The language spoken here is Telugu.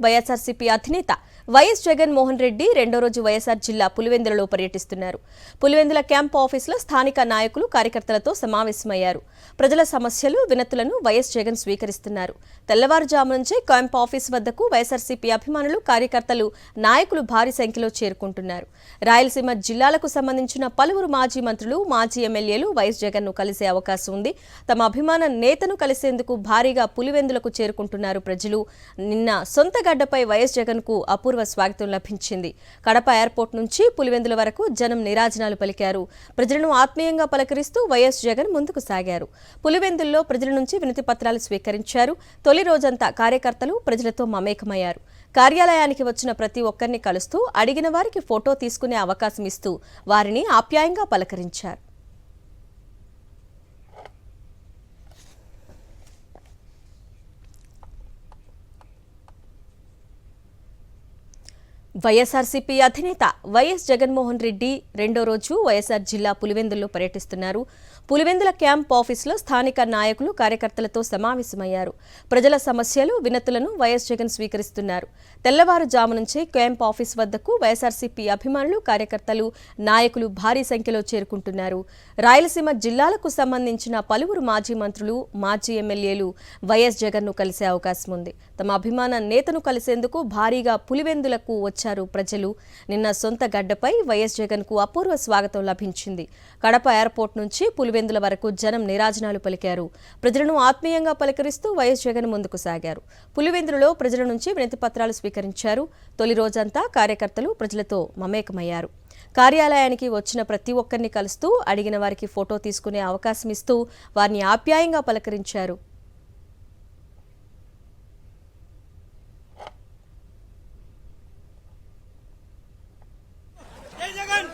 వైఎస్ఆర్సీపీ అధినేత వైఎస్ జగన్ మోహన్ రెడ్డి రెండో రోజు వైఎస్ఆర్ జిల్లా పులివెందులలో పర్యటిస్తున్నారు. పులివెందుల క్యాంప్ ఆఫీసులో స్థానిక నాయకులు కార్యకర్తలతో సమావేశమయ్యారు. ప్రజల సమస్యలు వినతులను వైఎస్ జగన్ స్వీకరిస్తున్నారు. తెల్లవారుజాము నుంచే క్యాంప్ ఆఫీస్ వద్దకు వైఎస్ఆర్సీపీ అభిమానులు కార్యకర్తలు నాయకులు భారీ సంఖ్యలో చేరుకుంటున్నారు. రాయలసీమ జిల్లాలకు సంబంధించిన పలువురు మాజీ మంత్రులు మాజీ ఎమ్మెల్యేలు వైఎస్ జగన్ ను కలిసే అవకాశం ఉంది. తమ అభిమాన నేతను కలిసేందుకు భారీగా పులివెందులకు చేరుకుంటున్నారు ప్రజలు. నిన్న సొంత గడ్డపై వైఎస్ జగన్ కు అపూర్వ స్వాగతం లభించింది. కడప ఎయిర్పోర్ట్ నుంచి పులివెందుల వరకు జనం నీరాజనాలు పలికారు. ప్రజలను ఆత్మీయంగా పలకరిస్తూ వైఎస్ జగన్ ముందుకు సాగారు. పులివెందుల్లో ప్రజల నుంచి వినతి పత్రాలు స్వీకరించారు. తొలి రోజంతా కార్యకర్తలు ప్రజలతో మమేకమయ్యారు. కార్యాలయానికి వచ్చిన ప్రతి ఒక్కరిని కలుస్తూ అడిగిన వారికి ఫోటో తీసుకునే అవకాశం ఇస్తూ వారిని ఆప్యాయంగా పలకరించారు. వైఎస్ఆర్సీపీ అధినేత వైఎస్ జగన్మోహన్ రెడ్డి రెండో రోజు వైఎస్ఆర్ జిల్లా పులివెందుల్లో పర్యటిస్తున్నారు. పులివెందుల క్యాంప్ ఆఫీసులో స్థానిక నాయకులు కార్యకర్తలతో సమావేశమయ్యారు. ప్రజల సమస్యలు వినతులను వైఎస్ జగన్ స్వీకరిస్తున్నారు. తెల్లవారుజాము నుంచే క్యాంప్ ఆఫీస్ వద్దకు వైఎస్ఆర్సీపీ అభిమానులు కార్యకర్తలు నాయకులు భారీ సంఖ్యలో చేరుకుంటున్నారు. రాయలసీమ జిల్లాలకు సంబంధించిన పలువురు మాజీ మంత్రులు మాజీ ఎమ్మెల్యేలు వైఎస్ జగన్ ను కలిసే అవకాశం ఉంది. తమ అభిమాన నేతను కలిసేందుకు భారీగా పులివెందులకు వచ్చారు ప్రజలు. నిన్న సొంత గడ్డపై వైఎస్ జగన్ కు అపూర్వ స్వాగతం లభించింది. కడప ఎయిర్పోర్ట్ నుంచి పులివెందుల వరకు జనం నీరాజనాలు పలికారు. ప్రజలను ఆత్మీయంగా పలకరిస్తూ వైఎస్ జగన్ ముందుకు సాగారు. పులివెందులలో ప్రజల నుంచి వినతి పత్రాలు స్వీకరించారు. తొలి రోజంతా కార్యకర్తలు ప్రజలతో మమేకమయ్యారు. కార్యాలయానికి వచ్చిన ప్రతి ఒక్కరిని కలుస్తూ అడిగిన వారికి ఫోటో తీసుకునే అవకాశం ఇస్తూ వారిని ఆప్యాయంగా పలకరించారు. జై జగన్